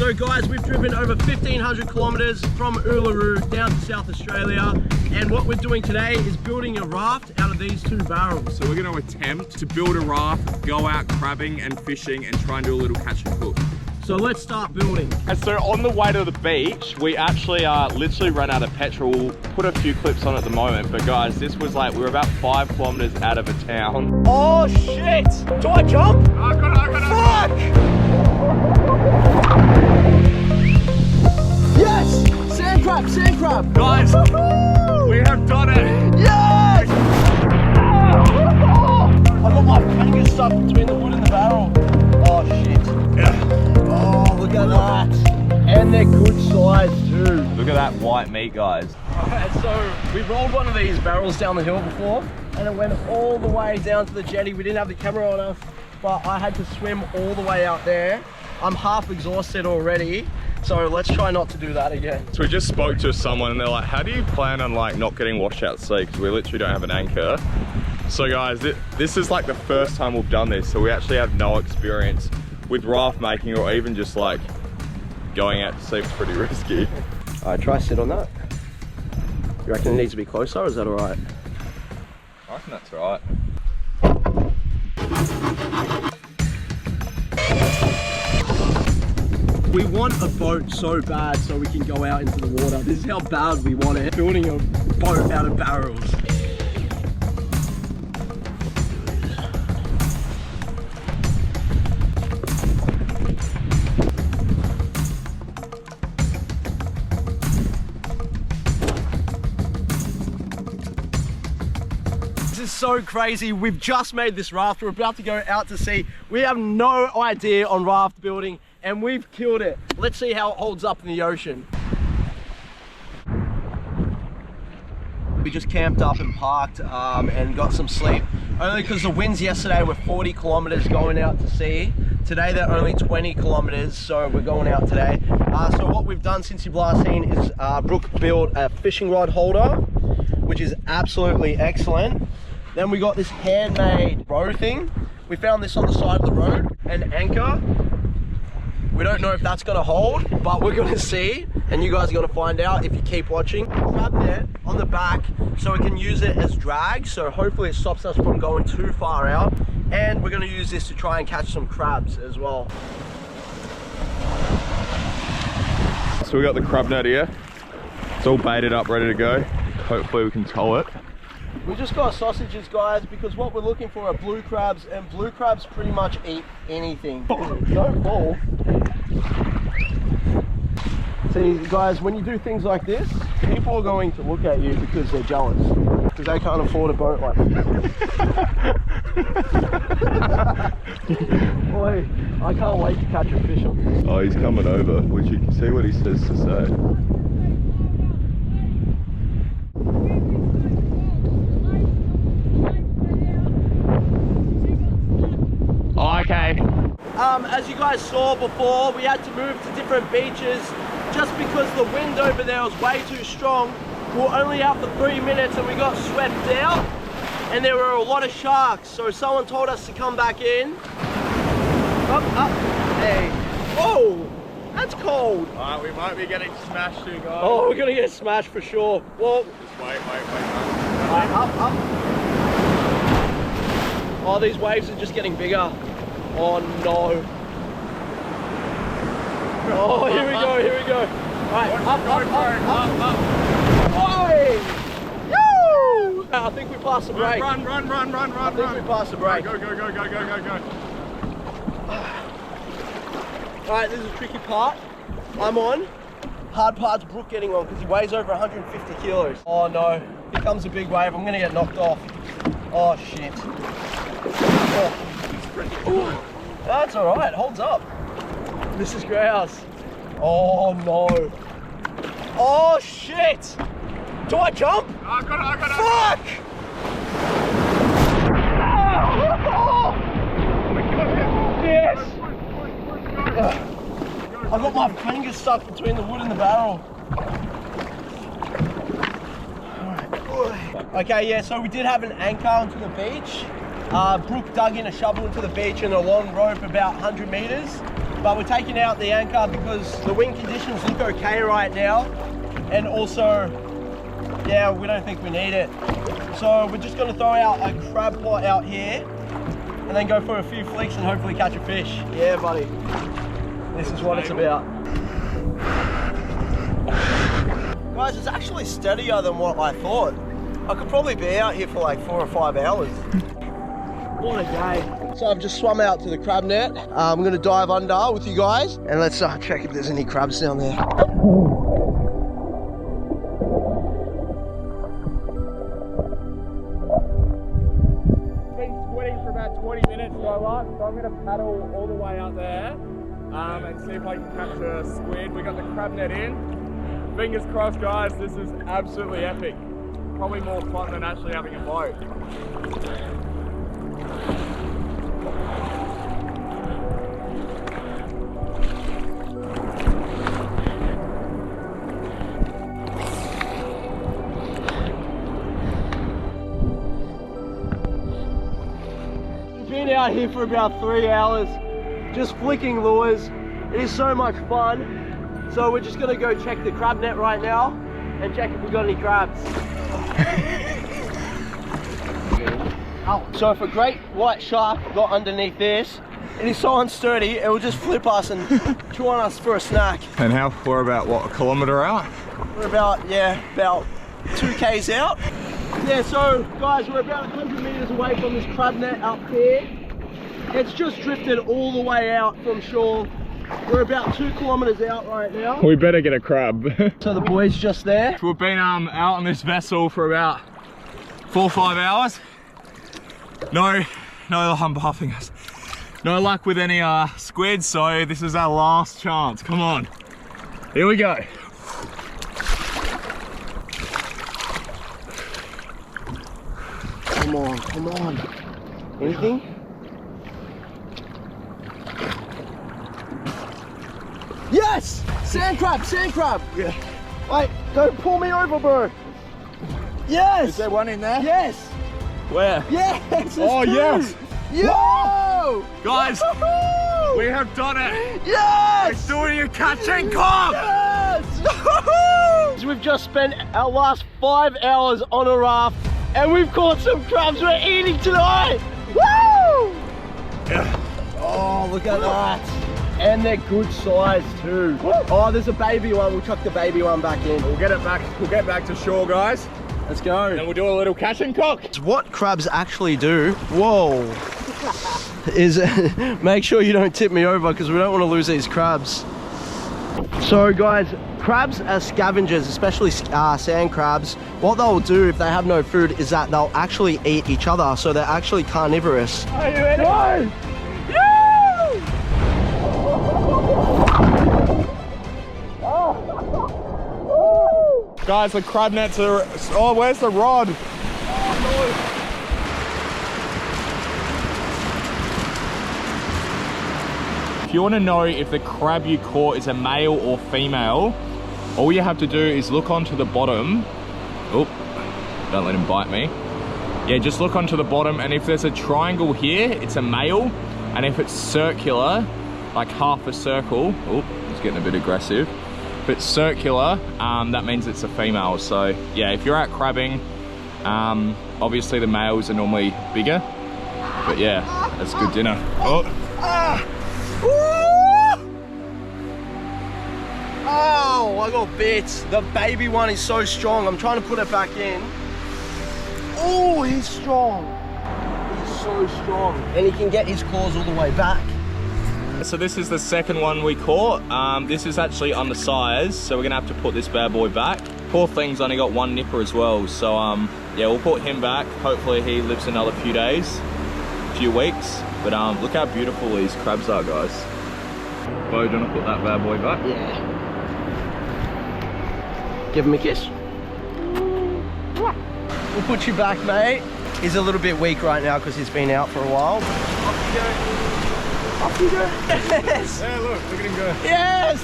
So guys, we've driven over 1,500 kilometers from Uluru down to South Australia, and what we're doing today is building a raft out of these 2 barrels. So we're going to attempt to build a raft, go out crabbing and fishing and try and do a little catch and cook. So let's start building. And so on the way to the beach, we actually literally ran out of petrol. We'll put a few clips on at the moment, but guys, this was like, we were about 5 kilometers out of a town. Oh shit! Do I jump? I got it. Fuck! Yes! Sand crab, sand crab! Guys, we have done it! Yes! I got my fingers stuck between the wood and the barrel. Oh shit. Oh, look at that. And they're good size too. Look at that white meat, guys. Alright, so we rolled one of these barrels down the hill before, and it went all the way down to the jetty. We didn't have the camera on us, but I had to swim all the way out there. I'm half exhausted already, so let's try not to do that again. So we just spoke to someone and they're like, how do you plan on like not getting washed out to sea? Because we literally don't have an anchor. So guys, this is like the first time we've done this, so we actually have no experience with raft making or even just like going out to sea. It's pretty risky. Alright, try sit on that. You reckon it needs to be closer, or is that alright? I reckon that's right. We want a boat so bad so we can go out into the water. This is how bad we want it. Building a boat out of barrels. This is so crazy. We've just made this raft. We're about to go out to sea. We have no idea on raft building, and we've killed it. Let's see how it holds up in the ocean. We just camped up and parked and got some sleep, only because the winds yesterday were 40 kilometers going out to sea. Today they're only 20 kilometers, so we're going out today. So what we've done since you've last seen is Brooke built a fishing rod holder, which is absolutely excellent. Then we got this handmade row thing. We found this on the side of the road, an anchor. We don't know if that's gonna hold, but we're gonna see, and you guys are gonna find out if you keep watching. Crab net on the back, so we can use it as drag, so hopefully it stops us from going too far out. And we're gonna use this to try and catch some crabs as well. So we got the crab net here. It's all baited up, ready to go. Hopefully we can tow it. We just got sausages, guys, because what we're looking for are blue crabs, and blue crabs pretty much eat anything. Don't fall. See, guys, when you do things like this, people are going to look at you because they're jealous, because they can't afford a boat like this. Boy, I can't wait to catch a fish on this. Oh, he's coming over, which you can see what he says to say. Oh, okay. As you guys saw before, we had to move to different beaches just because the wind over there was way too strong. We were only out for 3 minutes and we got swept out, and there were a lot of sharks, so someone told us to come back in. Up, hey. Whoa, that's cold. Alright, we might be getting smashed too, guys. Oh, we're gonna get smashed for sure. Well, just wait. Right, up. Oh, these waves are just getting bigger. Oh no. Oh, here we go. Right, up. Oi! Woo! I think we passed the break. Run. I think we passed the break. Go. Alright, this is a tricky part. I'm on. Hard part's Brooke getting on because he weighs over 150 kilos. Oh no, here comes a big wave. I'm gonna get knocked off. Oh shit. Oh. That's alright, holds up. This is grouse. Oh no. Oh shit! Do I jump? I got it. Fuck! Oh my god, yes! I've got my fingers stuck between the wood and the barrel. Alright. Okay, yeah, so we did have an anchor onto the beach. Brooke dug in a shovel into the beach and a long rope about 100 meters. but we're taking out the anchor because the wind conditions look okay right now, and also, yeah, we don't think we need it. So we're just going to throw out a crab pot out here, and then go for a few flicks and hopefully catch a fish. Yeah, buddy. This is what it's about. Guys, it's actually steadier than what I thought. I could probably be out here for like 4 or 5 hours. What a day. So I've just swum out to the crab net. I'm gonna dive under with you guys and let's check if there's any crabs down there. Been squidding for about 20 minutes so far, so I'm gonna paddle all the way out there and see if I can catch a squid. We got the crab net in. Fingers crossed, guys, this is absolutely epic. Probably more fun than actually having a boat. We've been out here for about 3 hours, just flicking lures. It is so much fun. So we're just gonna go check the crab net right now and check if we got any crabs. So if a great white shark got underneath this, it is so unsturdy, it will just flip us and chew on us for a snack. And we're about, what, a kilometre out? We're about, yeah, about 2 k's out. Yeah, so guys, we're about 100 meters away from this crab net up here. It's just drifted all the way out from shore. We're about 2 kilometers out right now. We better get a crab. So the boy's just there. We've been out on this vessel for about 4 or 5 hours. No buffing us. No luck with any squid, so this is our last chance. Come on. Here we go. Come on, come on. Anything? Yes! Sand crab, sand crab! Yeah. Wait, don't pull me over, bro. Yes! Is there one in there? Yes! Where? Yes! Oh, yes! Yo! Guys, we have done it! Yes! We're doing a catch and cook! Yes! We've just spent our last 5 hours on a raft and we've caught some crabs we're eating tonight! Woo! Yeah. Oh, look at that! And they're good size too. Oh, there's a baby one. We'll chuck the baby one back in. We'll get it back. We'll get back to shore, guys. Let's go. And we'll do a little catch and cook. What crabs actually do, whoa, is make sure you don't tip me over because we don't want to lose these crabs. So guys, crabs are scavengers, especially sand crabs. What they'll do if they have no food is that they'll actually eat each other. So they're actually carnivorous. Are you ready? Go! Guys, the crab nets are... Oh, where's the rod? If you want to know if the crab you caught is a male or female, all you have to do is look onto the bottom. Oh, don't let him bite me. Yeah, just look onto the bottom, and if there's a triangle here, it's a male. And if it's circular, like half a circle, oh, it's getting a bit aggressive. If it's circular, that means it's a female. So yeah, if you're out crabbing, obviously the males are normally bigger, but yeah, that's good dinner. Oh, Oh, I got bits. The baby one is so strong. I'm trying to put it back in. Oh, he's strong. He's so strong. And he can get his claws all the way back. so this is the second one we caught. This is actually undersized, so we're gonna have to put this bad boy back. Poor thing's only got one nipper as well, so yeah, we'll put him back. Hopefully he lives another few days, few weeks. But look how beautiful these crabs are, guys. Bo, do you want to put that bad boy back? Yeah. Give him a kiss. We'll put you back, mate. He's a little bit weak right now because he's been out for a while. Off you go. Off you go. Yes. Yeah, look at him go. Yes.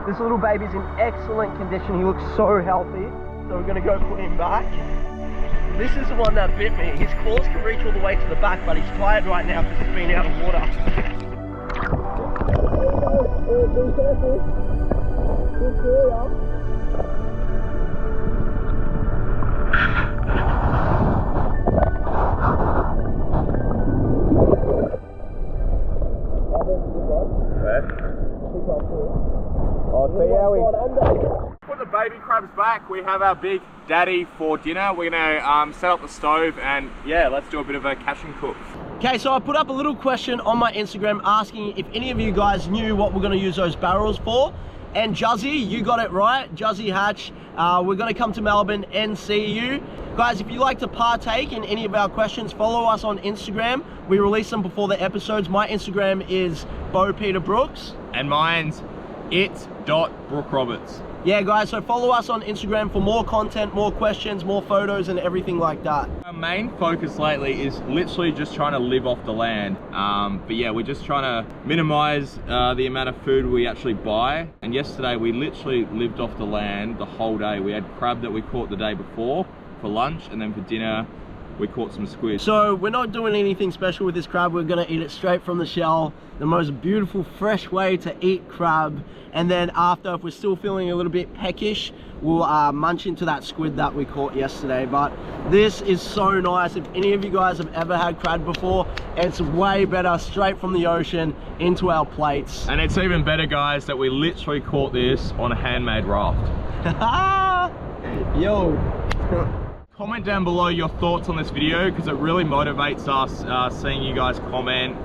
This little little baby's in excellent condition. He looks so healthy. So we're gonna go put him back. This is the one that bit me. His claws can reach all the way to the back, but he's tired right now because he's been out of water. Be careful. Good girl. Oh, see how we put the baby crabs back. We have our big daddy for dinner. We're gonna set up the stove and yeah, let's do a bit of a catch and cook. Okay, so I put up a little question on my Instagram asking if any of you guys knew what we're gonna use those barrels for. And Juzzy, you got it right. Juzzy Hatch, we're gonna come to Melbourne and see you. Guys, if you'd like to partake in any of our questions, follow us on Instagram. We release them before the episodes. My Instagram is BoPeterBrooks. And mine's it.brookroberts. Yeah, guys, so follow us on Instagram for more content, more questions, more photos, and everything like that. Our main focus lately is literally just trying to live off the land. But yeah, we're just trying to minimize the amount of food we actually buy. And yesterday we literally lived off the land the whole day. We had crab that we caught the day before for lunch, and then for dinner we caught some squid. So we're not doing anything special with this crab. We're gonna eat it straight from the shell. The most beautiful, fresh way to eat crab. And then after, if we're still feeling a little bit peckish, we'll munch into that squid that we caught yesterday. But this is so nice. If any of you guys have ever had crab before, it's way better straight from the ocean into our plates. And it's even better, guys, that we literally caught this on a handmade raft. Yo. Comment down below your thoughts on this video, because it really motivates us seeing you guys comment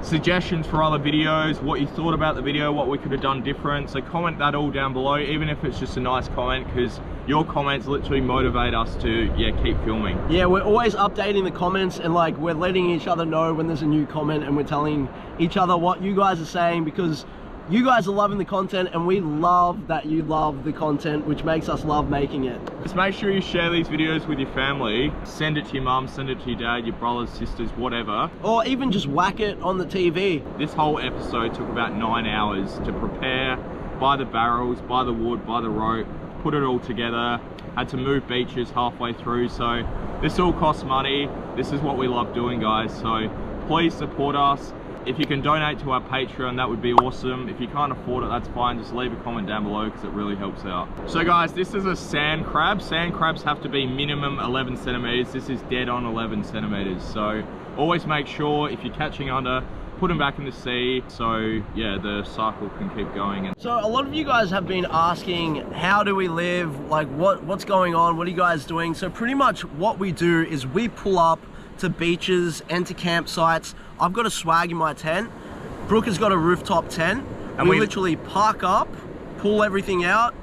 suggestions for other videos, what you thought about the video, what we could have done different. So comment that all down below, even if it's just a nice comment, because your comments literally motivate us to keep filming. Yeah, we're always updating the comments, and like we're letting each other know when there's a new comment, and we're telling each other what you guys are saying, because you guys are loving the content and we love that you love the content, which makes us love making it. Just make sure you share these videos with your family. Send it to your mum, send it to your dad, your brothers, sisters, whatever. Or even just whack it on the TV. This whole episode took about 9 hours to prepare, buy the barrels, buy the wood, buy the rope, put it all together. Had to move beaches halfway through, so this all costs money. This is what we love doing, guys, so please support us. If you can donate to our Patreon, that would be awesome. If you can't afford it, that's fine. Just leave a comment down below because it really helps out. So guys, this is a sand crab. Sand crabs have to be minimum 11 centimeters. This is dead on 11 centimeters. So always make sure if you're catching under, put them back in the sea so yeah, the cycle can keep going. So a lot of you guys have been asking, how do we live? Like what's going on? What are you guys doing? So pretty much what we do is we pull up to beaches and to campsites. I've got a swag in my tent. Brooke has got a rooftop tent. And we literally park up, pull everything out,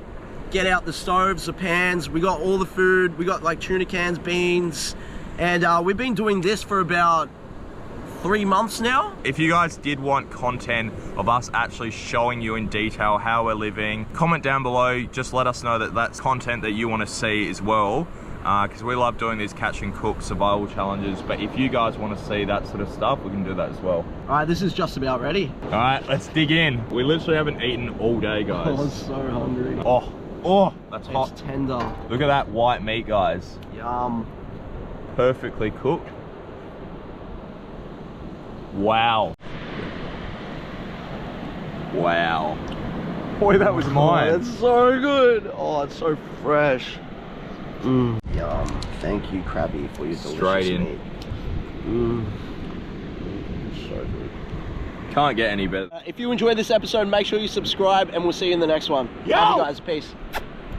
get out the stoves, the pans. We got all the food. We got like tuna cans, beans. And we've been doing this for about 3 months now. If you guys did want content of us actually showing you in detail how we're living, comment down below. Just let us know that that's content that you want to see as well. Because we love doing these catch and cook survival challenges, but if you guys want to see that sort of stuff, we can do that as well. Alright, this is just about ready. Alright, let's dig in. We literally haven't eaten all day, guys. I was so hungry. Oh, that's hot. It's tender. Look at that white meat, guys. Yum. Perfectly cooked. Wow. Wow. Boy, that was mine. Oh, it's so good. Oh, it's so fresh. Yum. Thank you, Krabby, for your delicious meat. So good. Can't get any better. If you enjoyed this episode, make sure you subscribe and we'll see you in the next one. Love you guys. Peace.